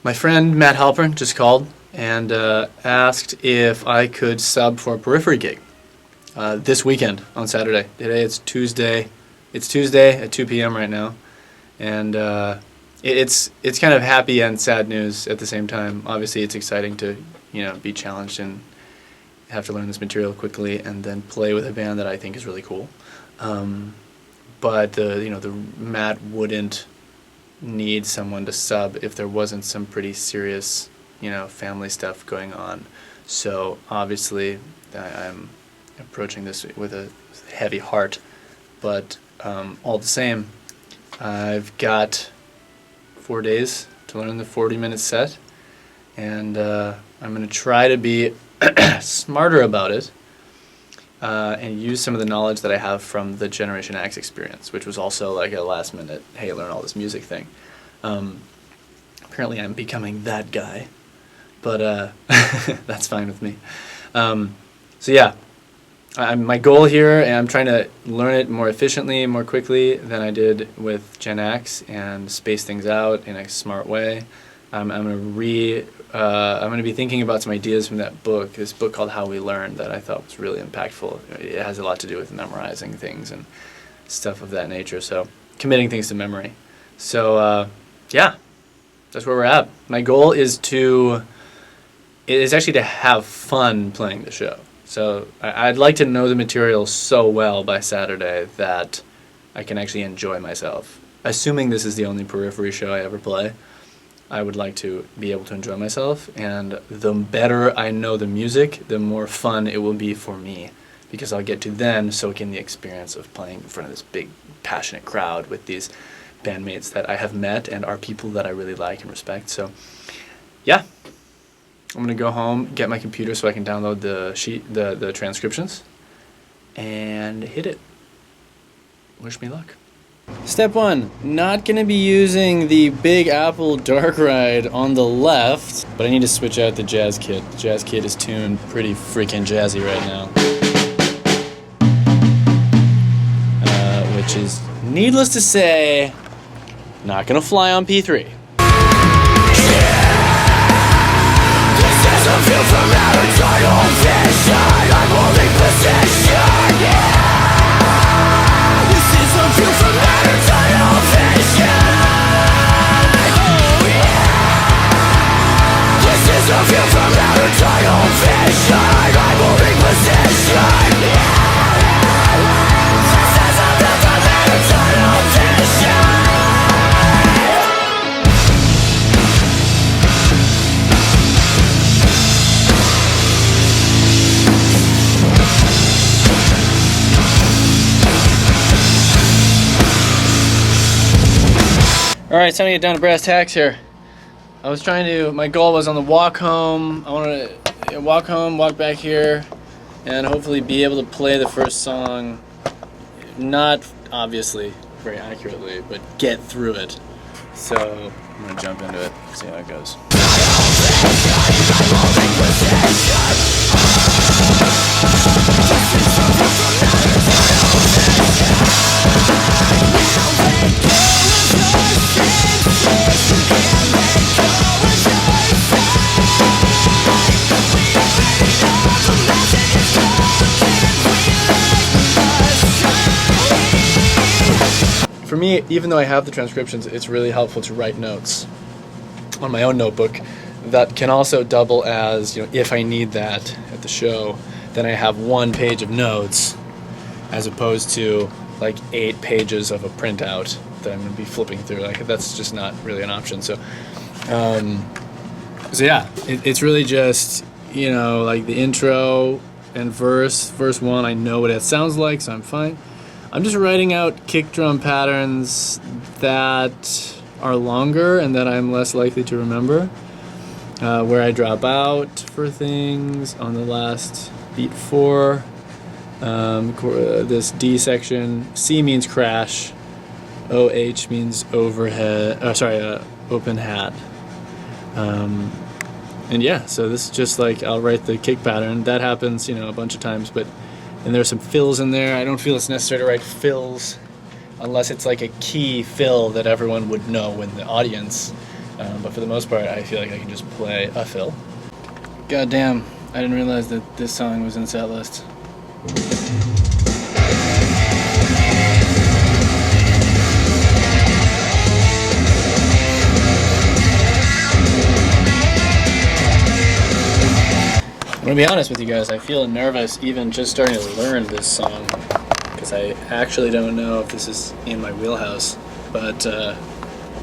My friend Matt Halpern just called and asked if I could sub for a Periphery gig this weekend on Saturday. Today it's Tuesday. It's Tuesday at 2 p.m. right now, and it's kind of happy and sad news at the same time. Obviously, it's exciting to be challenged and have to learn this material quickly and then play with a band that I think is really cool. But the Matt wouldn't need someone to sub if there wasn't some pretty serious, family stuff going on. So obviously, I'm approaching this with a heavy heart. But all the same, I've got 4 days to learn the 40-minute set, and I'm going to try to be smarter about it and use some of the knowledge that I have from the Generation X experience, which was also like a last-minute, hey, learn all this music thing. Apparently I'm becoming that guy, but that's fine with me. So yeah, my goal here, and I'm trying to learn it more efficiently, more quickly than I did with Gen X, and space things out in a smart way. I'm going to be thinking about some ideas from that book, this book called How We Learn, that I thought was really impactful. It has a lot to do with memorizing things and stuff of that nature, so committing things to memory. So yeah, that's where we're at. My goal is actually to have fun playing the show. So I'd like to know the material so well by Saturday that I can actually enjoy myself. Assuming this is the only Periphery show I ever play, I would like to be able to enjoy myself, and the better I know the music, the more fun it will be for me, because I'll get to then soak in the experience of playing in front of this big, passionate crowd with these bandmates that I have met and are people that I really like and respect. So, yeah, I'm gonna go home, get my computer so I can download the transcriptions, and hit it. Wish me luck. Step 1, not going to be using the Big Apple Dark Ride on the left, but I need to switch out the Jazz Kit. The Jazz Kit is tuned pretty freaking jazzy right now. Which is, needless to say, not going to fly on P3. This is a view from outer tunnel vision. I'm holding position, This is a view from outer tunnel vision. This is a view from outer tunnel vision. I'm holding position, This is a view from outer tunnel vision. Alright, time to get down to brass tacks here. My goal was on the walk home. I wanted to walk home, walk back here, and hopefully be able to play the first song, not obviously very accurately, but get through it. So I'm going to jump into it, see how it goes. For me, even though I have the transcriptions, it's really helpful to write notes on my own notebook that can also double as, if I need that at the show, then I have 1 page of notes as opposed to like 8 pages of a printout that I'm going to be flipping through. Like, that's just not really an option. So yeah, it's really just, like the intro and verse 1, I know what it sounds like, so I'm fine. I'm just writing out kick drum patterns that are longer and that I'm less likely to remember, where I drop out for things on the last beat 4, this D section. C means crash, OH means overhead, open hat. And yeah, so this is just like, I'll write the kick pattern. That happens, a bunch of times, and there's some fills in there. I don't feel it's necessary to write fills unless it's like a key fill that everyone would know in the audience. But for the most part, I feel like I can just play a fill. God damn, I didn't realize that this song was in set list. I'm gonna be honest with you guys, I feel nervous even just starting to learn this song because I actually don't know if this is in my wheelhouse, but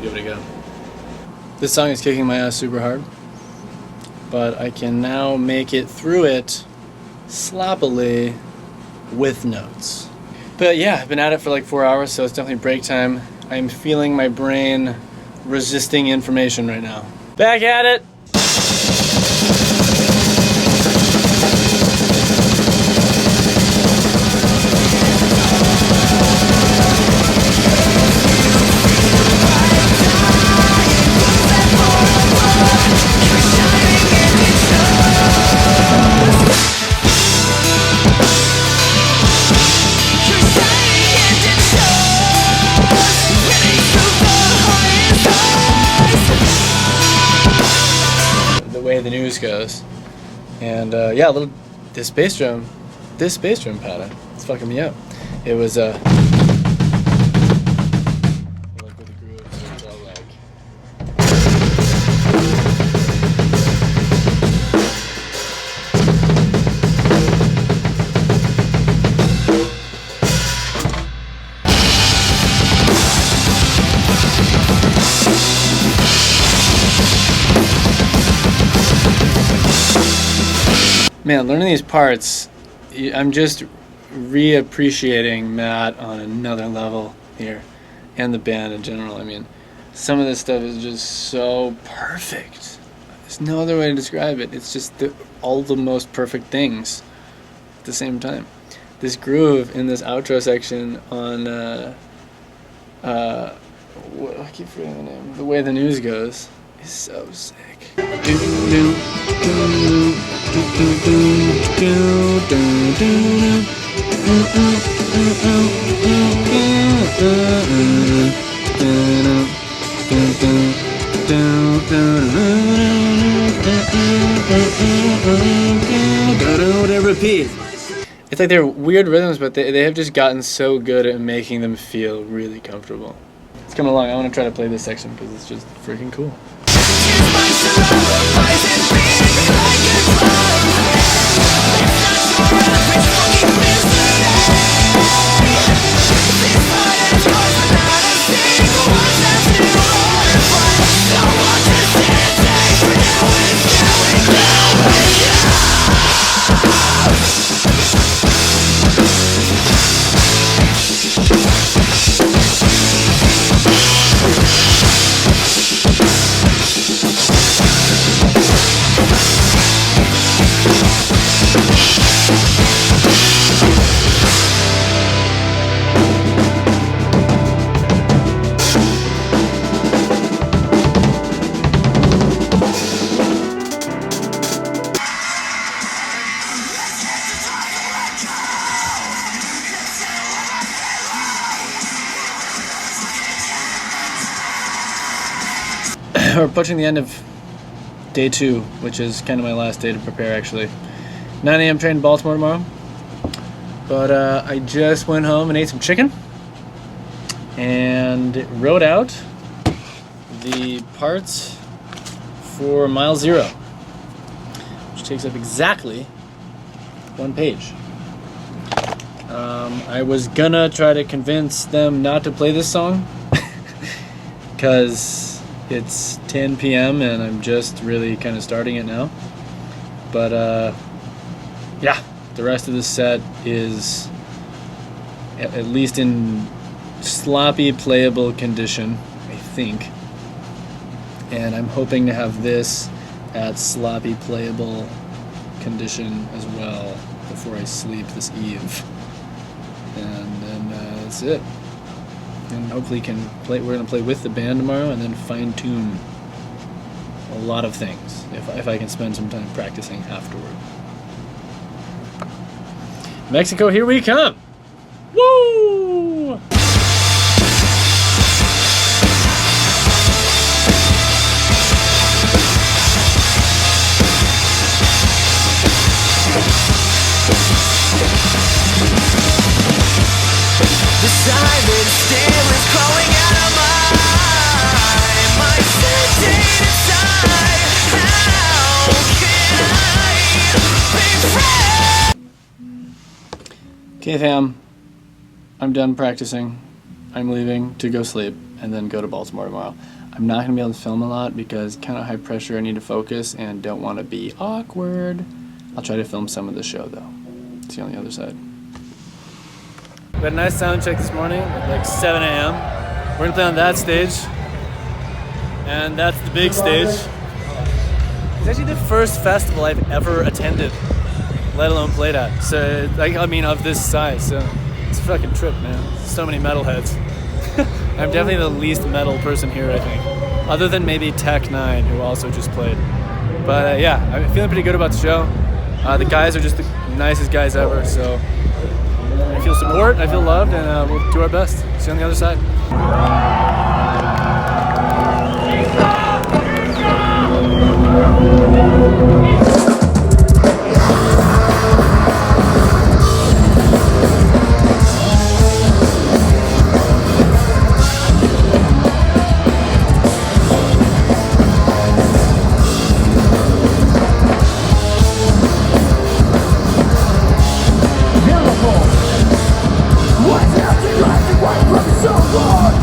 give it a go. This song is kicking my ass super hard, but I can now make it through it sloppily with notes. But yeah, I've been at it for like 4 hours, so it's definitely break time. I'm feeling my brain resisting information right now. Back at it! The news goes, and yeah, this bass drum pattern, it's fucking me up. It was like with the grooves, it's all like. Man, learning these parts, I'm just reappreciating Matt on another level here, and the band in general. I mean, some of this stuff is just so perfect. There's no other way to describe it. It's just all the most perfect things at the same time. This groove in this outro section on, I keep forgetting the name, The Way the News Goes, is so sick. Repeat. It's like they're weird rhythms, but they have just gotten so good at making them feel really comfortable. It's coming along. I want to try to play this section because it's just freaking cool. We're approaching the end of day 2, which is kind of my last day to prepare, actually. 9 a.m. train to Baltimore tomorrow. But I just went home and ate some chicken and wrote out the parts for Mile Zero, which takes up exactly 1 page. I was gonna try to convince them not to play this song because it's 10 p.m. and I'm just really kind of starting it now. But yeah, the rest of the set is at least in sloppy playable condition, I think. And I'm hoping to have this at sloppy playable condition as well before I sleep this eve. And then that's it. And hopefully we're going to play with the band tomorrow and then fine-tune a lot of things if I can spend some time practicing afterward. Mexico, here we come! Woo! Okay, fam. I'm done practicing. I'm leaving to go sleep and then go to Baltimore tomorrow. I'm not going to be able to film a lot because kind of high pressure. I need to focus and don't want to be awkward. I'll try to film some of the show though. See you on the other side. We had a nice sound check this morning at like 7 a.m. We're going to play on that stage. And that's the big stage. It's actually the first festival I've ever attended, let alone played at. So, of this size. So it's a fucking trip, man. So many metalheads. I'm definitely the least metal person here, I think. Other than maybe Tech 9, who also just played. But yeah, I'm feeling pretty good about the show. The guys are just the nicest guys ever, so I feel support, I feel loved, and we'll do our best. See you on the other side. What's happening? Right, so long.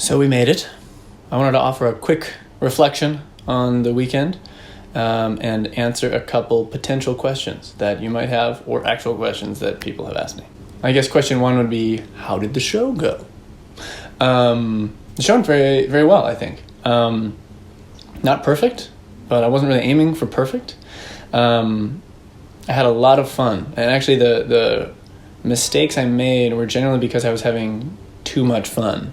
So we made it. I wanted to offer a quick reflection on the weekend and answer a couple potential questions that you might have, or actual questions that people have asked me. I guess question one would be, how did the show go? The show went very, very well, I think. Not perfect, but I wasn't really aiming for perfect. I had a lot of fun, and actually the mistakes I made were generally because I was having too much fun.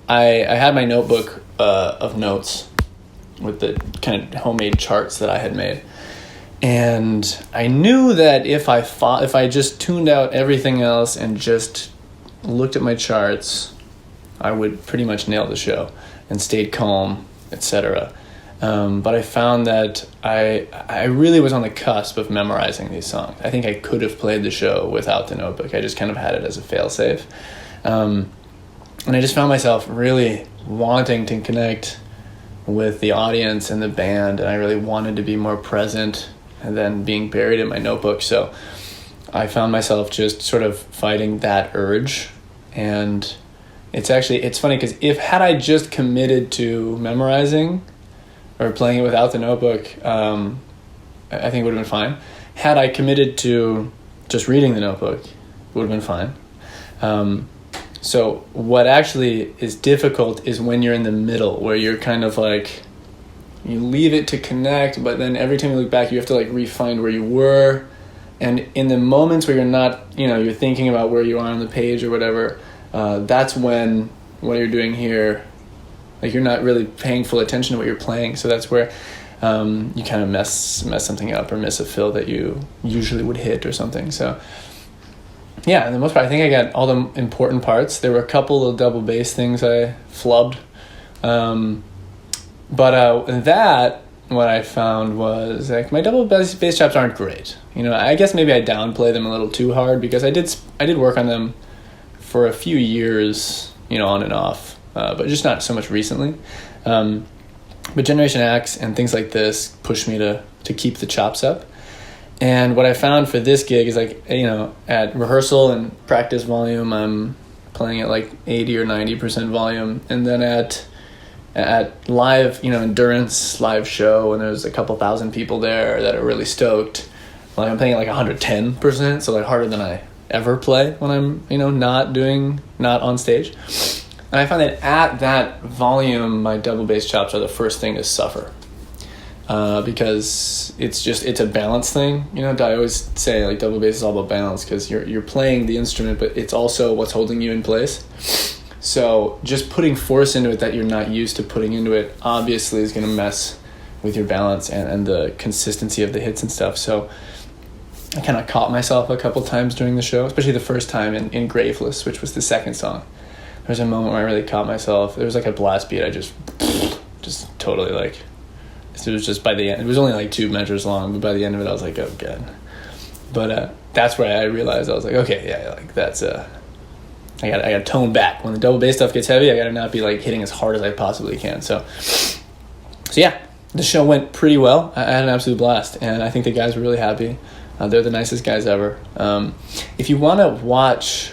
I had my notebook of notes with the kind of homemade charts that I had made, and I knew that if I just tuned out everything else and just looked at my charts, I would pretty much nail the show and stayed calm, etc. But I found that I really was on the cusp of memorizing these songs. I think I could have played the show without the notebook. I just kind of had it as a failsafe. And I just found myself really wanting to connect with the audience and the band, and I really wanted to be more present than being buried in my notebook. So I found myself just sort of fighting that urge. And it's funny because had I just committed to memorizing or playing it without the notebook, I think it would have been fine. Had I committed to just reading the notebook, it would have been fine. So what actually is difficult is when you're in the middle, where you're kind of like, you leave it to connect, but then every time you look back, you have to like refine where you were. And in the moments where you're not, you're thinking about where you are on the page or whatever, that's when what you're doing here, like you're not really paying full attention to what you're playing. So that's where you kind of mess something up or miss a fill that you usually would hit or something. So yeah, for the most part, I think I got all the important parts. There were a couple of double bass things I flubbed. But that, what I found was, like, my double bass chops aren't great. I guess maybe I downplay them a little too hard, because I did work on them for a few years, on and off, but just not so much recently. But Generation X and things like this pushed me to keep the chops up. And what I found for this gig is, like, at rehearsal and practice volume, I'm playing at like 80 or 90% volume. And then at live, endurance live show, and there's a couple thousand people there that are really stoked, like, I'm playing at like 110%, so like harder than I ever play when I'm, not on stage. And I find that at that volume, my double bass chops are the first thing to suffer. Because it's a balance thing. I always say, like, double bass is all about balance, because you're playing the instrument, but it's also what's holding you in place. So just putting force into it that you're not used to putting into it obviously is going to mess with your balance and the consistency of the hits and stuff. So I kind of caught myself a couple times during the show, especially the first time in Graveless, which was the second song. There was a moment where I really caught myself. There was like a blast beat. I just totally, like, it was just by the end. It was only like 2 measures long, but by the end of it, I was like, oh, God. But that's where I realized, I was like, okay, yeah, like, that's I got to tone back. When the double bass stuff gets heavy, I got to not be like hitting as hard as I possibly can. So yeah, the show went pretty well. I had an absolute blast, and I think the guys were really happy. They're the nicest guys ever. If you want to watch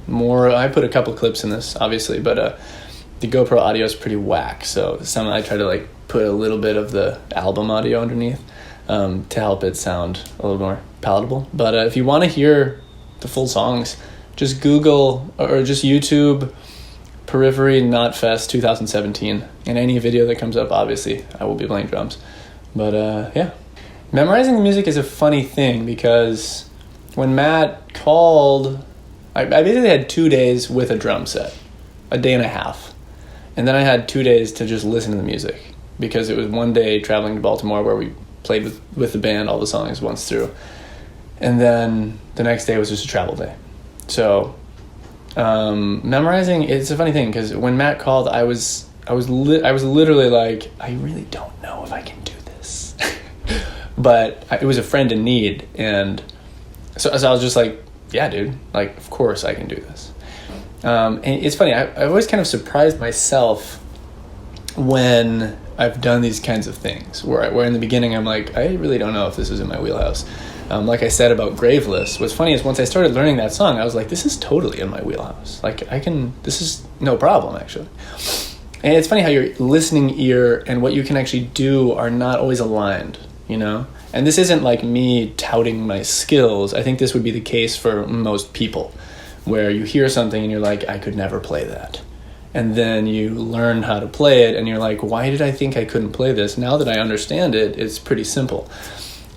more, I put a couple clips in this, obviously, but the GoPro audio is pretty whack. So I try to like put a little bit of the album audio underneath to help it sound a little more palatable. But if you want to hear the full songs, just Google or just YouTube Periphery Knotfest 2017, and any video that comes up, obviously I will be playing drums. But yeah, memorizing the music is a funny thing, because when Matt called, I basically had 2 days with a drum set, a day and a half, and then I had 2 days to just listen to the music, because it was one day traveling to Baltimore where we played with the band all the songs once through, and then the next day was just a travel day. So memorizing, it's a funny thing, because when Matt called, I was literally like, I really don't know if I can do this. But it was a friend in need, and so I was just like, yeah, dude, like, of course I can do this. And it's funny, I always kind of surprised myself when I've done these kinds of things, where in the beginning I'm like, I really don't know if this is in my wheelhouse. Like I said about Graveless, what's funny is once I started learning that song, I was like, this is totally in my wheelhouse. Like, this is no problem, actually. And it's funny how your listening ear and what you can actually do are not always aligned, you know? And this isn't like me touting my skills. I think this would be the case for most people, where you hear something and you're like, I could never play that. And then you learn how to play it and you're like, why did I think I couldn't play this? Now that I understand it, it's pretty simple.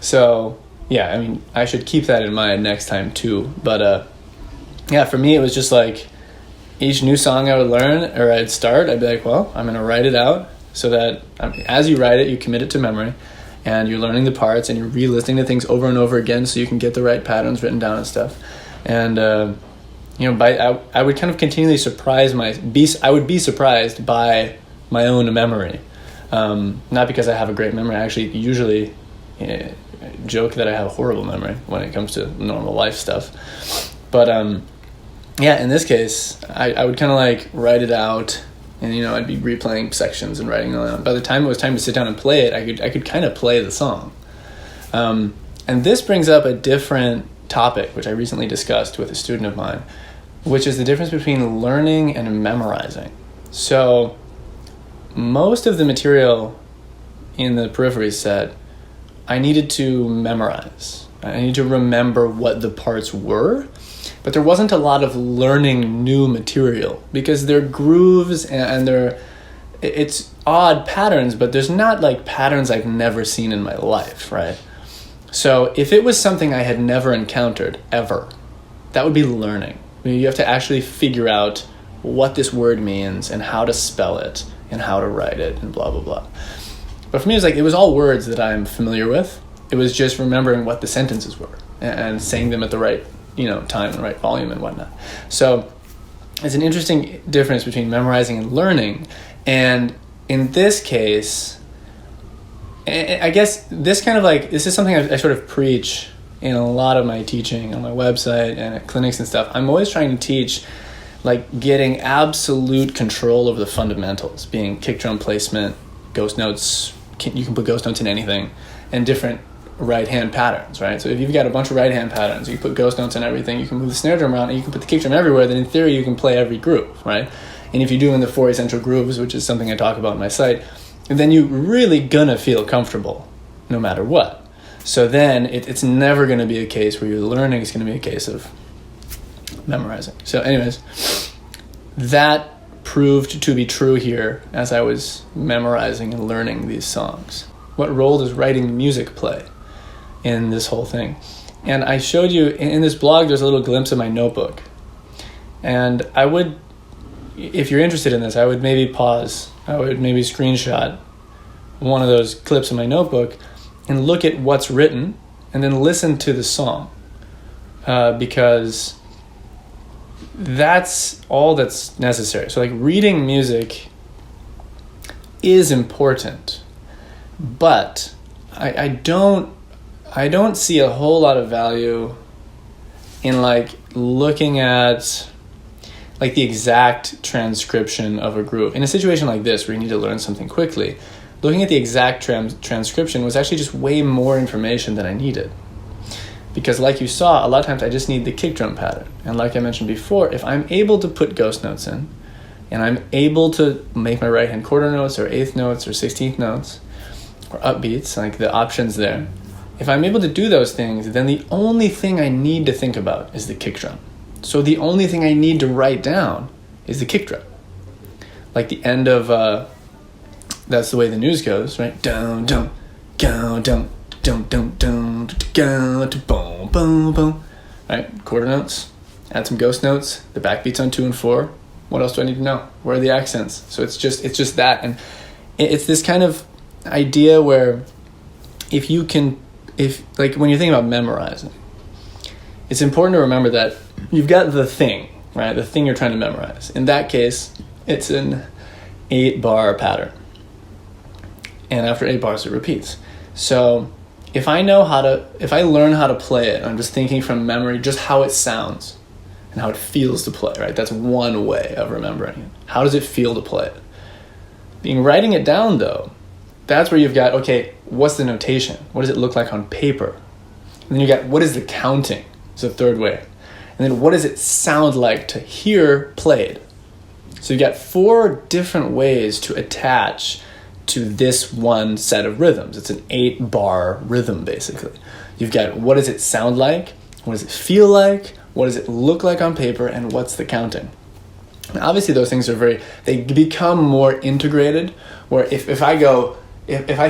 So, yeah, I mean, I should keep that in mind next time too. But, yeah, for me, it was just like each new song I would learn or I'd start, I'd be like, well, I'm going to write it out so that as you write it, you commit it to memory and you're learning the parts and you're re-listening to things over and over again so you can get the right patterns written down and stuff. And, I would kind of continually I would be surprised by my own memory. Not because I have a great memory. I actually usually joke that I have a horrible memory when it comes to normal life stuff. But in this case, I would kind of like write it out, and I'd be replaying sections and writing it down. By the time it was time to sit down and play it, I could kind of play the song. And this brings up a different topic, which I recently discussed with a student of mine, which is the difference between learning and memorizing. So most of the material in the Periphery set, I needed to memorize. I needed to remember what the parts were, but there wasn't a lot of learning new material because they're grooves and it's odd patterns, but there's not like patterns I've never seen in my life, right? So if it was something I had never encountered ever, that would be learning. I mean, you have to actually figure out what this word means and how to spell it and how to write it and blah, blah, blah. But for me, it was all words that I'm familiar with. It was just remembering what the sentences were and saying them at the right, time and right volume and whatnot. So it's an interesting difference between memorizing and learning. And in this case, I guess this is something I sort of preach in a lot of my teaching on my website and at clinics and stuff. I'm always trying to teach like getting absolute control over the fundamentals, being kick drum placement, ghost notes. You can put ghost notes in anything, and different right hand patterns, right? So if you've got a bunch of right hand patterns, you put ghost notes in everything, you can move the snare drum around, and you can put the kick drum everywhere, then in theory you can play every groove, right? And if you're doing the 4 essential grooves, which is something I talk about on my site, then you're really gonna feel comfortable no matter what. So then it's never going to be a case where you're learning. It's going to be a case of memorizing. So anyways, that proved to be true here as I was memorizing and learning these songs. What role does writing music play in this whole thing? And I showed you in this blog, there's a little glimpse of my notebook. And I would, if you're interested in this, I would maybe pause. I would maybe screenshot one of those clips in my notebook and look at what's written, and then listen to the song, because that's all that's necessary. So like reading music is important, but I don't see a whole lot of value in like looking at like the exact transcription of a groove. In a situation like this where you need to learn something quickly, looking at the exact transcription was actually just way more information than I needed. Because like you saw, a lot of times I just need the kick drum pattern. And like I mentioned before, if I'm able to put ghost notes in, and I'm able to make my right hand quarter notes or eighth notes or 16th notes, or upbeats, like the options there, if I'm able to do those things, then the only thing I need to think about is the kick drum. So the only thing I need to write down is the kick drum. Like the end of... That's the Way the News Goes, right? Down, down, down, down, down, down, down, down, boom, boom, boom. Right? Quarter notes. Add some ghost notes. The backbeats on 2 and 4. What else do I need to know? Where are the accents? So it's just that, and it's this kind of idea where if when you're thinking about memorizing, it's important to remember that you've got the thing, right? The thing you're trying to memorize. In that case, it's an 8-bar pattern. And after 8 bars, it repeats. So if I learn how to play it, I'm just thinking from memory just how it sounds and how it feels to play, right? That's one way of remembering it. How does it feel to play it? Writing it down, though, that's where you've got, okay, what's the notation? What does it look like on paper? And then you got what is the counting? It's the third way. And then what does it sound like to hear played? So you got 4 different ways to attach to this one set of rhythms. It's an 8-bar rhythm, basically. You've got what does it sound like? What does it feel like? What does it look like on paper? And what's the counting? And obviously those things they become more integrated, where if I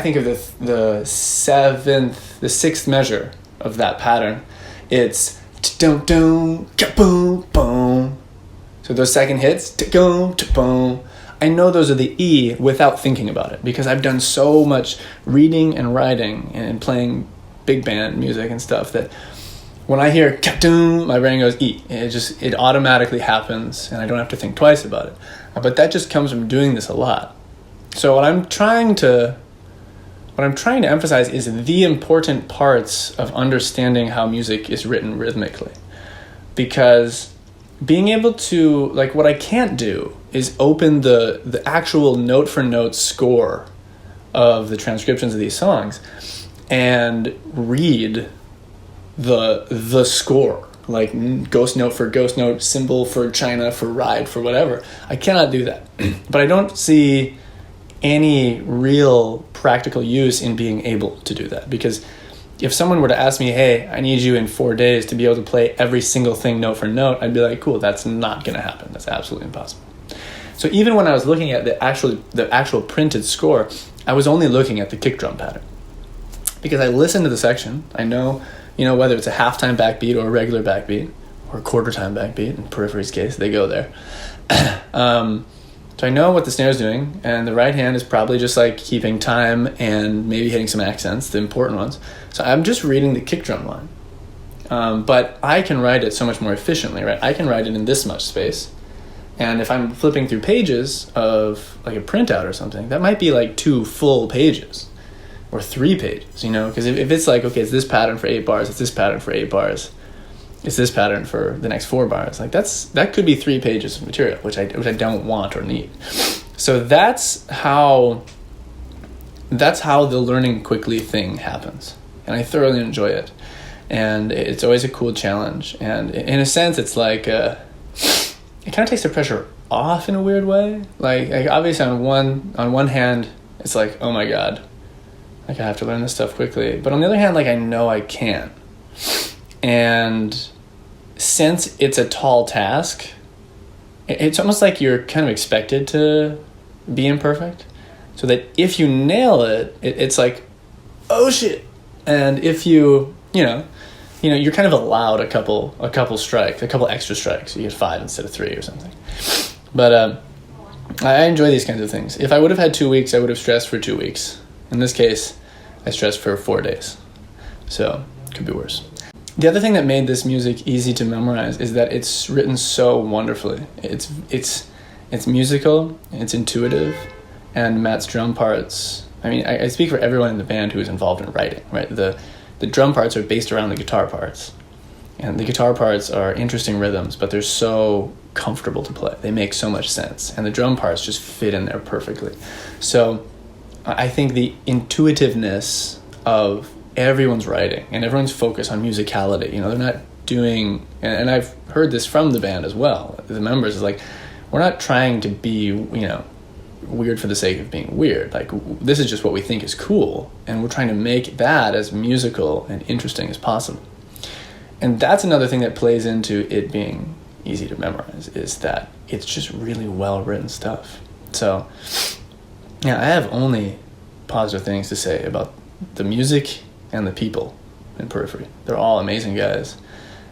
think of the 6th measure of that pattern, it's dum boom boom. So those second hits, boom. I know those are the E without thinking about it, because I've done so much reading and writing and playing big band music and stuff that when I hear my brain goes E. It automatically happens, and I don't have to think twice about it. But that just comes from doing this a lot. So what I'm trying to emphasize is the important parts of understanding how music is written rhythmically. Because being able to, like, what I can't do is open the actual note for note score of the transcriptions of these songs and read the score, like ghost note for ghost note, symbol for China, for ride, for whatever. I cannot do that. But I don't see any real practical use in being able to do that, because if someone were to ask me, hey, I need you in 4 days to be able to play every single thing note for note, I'd be like, cool, that's not going to happen. That's absolutely impossible. So even when I was looking at the actual printed score, I was only looking at the kick drum pattern, because I listened to the section. I know, whether it's a halftime backbeat or a regular backbeat or a quarter time backbeat. In Periphery's case, they go there. So I know what the snare's doing, and the right hand is probably just like keeping time and maybe hitting some accents, the important ones. So I'm just reading the kick drum line. But I can write it so much more efficiently, right? I can write it in this much space. And if I'm flipping through pages of like a printout or something, that might be like 2 full pages or 3 pages, because if it's like, okay, it's this pattern for 8 bars, it's this pattern for 8 bars, it's this pattern for the next 4 bars. Like that could be 3 pages of material, which I don't want or need. So that's how the learning quickly thing happens, and I thoroughly enjoy it. And it's always a cool challenge. And in a sense, it's like it kind of takes the pressure off in a weird way. Like obviously on one hand, it's like, oh my god, like I have to learn this stuff quickly. But on the other hand, like I know I can. And since it's a tall task, it's almost like you're kind of expected to be imperfect, so that if you nail it, it's like, oh shit. And if you're kind of allowed a couple strikes, a couple extra strikes. You get 5 instead of 3 or something. But I enjoy these kinds of things. If I would have had 2 weeks, I would have stressed for 2 weeks. In this case, I stressed for 4 days. So it could be worse. The other thing that made this music easy to memorize is that it's written so wonderfully. It's musical, it's intuitive, and Matt's drum parts. I mean, I speak for everyone in the band who is involved in writing, right? The drum parts are based around the guitar parts, and the guitar parts are interesting rhythms, but they're so comfortable to play. They make so much sense, and the drum parts just fit in there perfectly. So I think the intuitiveness of everyone's writing and everyone's focus on musicality, they're not doing, and I've heard this from the band as well, the members, is like, we're not trying to be, weird for the sake of being weird. Like, this is just what we think is cool, and we're trying to make that as musical and interesting as possible. And that's another thing that plays into it being easy to memorize, is that it's just really well written stuff. So yeah, I have only positive things to say about the music and the people in Periphery. They're all amazing guys,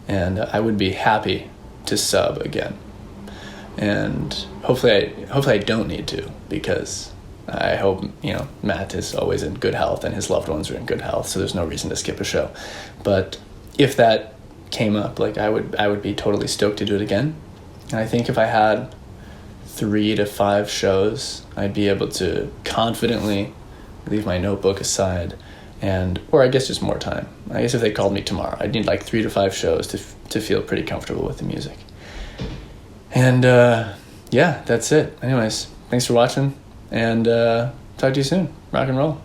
and I would be happy to sub again. And hopefully I don't need to, because I hope Matt is always in good health and his loved ones are in good health, so there's no reason to skip a show. But if that came up, like I would be totally stoked to do it again. And I think if I had 3 to 5 shows, I'd be able to confidently leave my notebook aside, or I guess just more time. I guess if they called me tomorrow, I'd need like 3 to 5 shows to feel pretty comfortable with the music. And yeah, that's it. Anyways, thanks for watching, and talk to you soon. Rock and roll.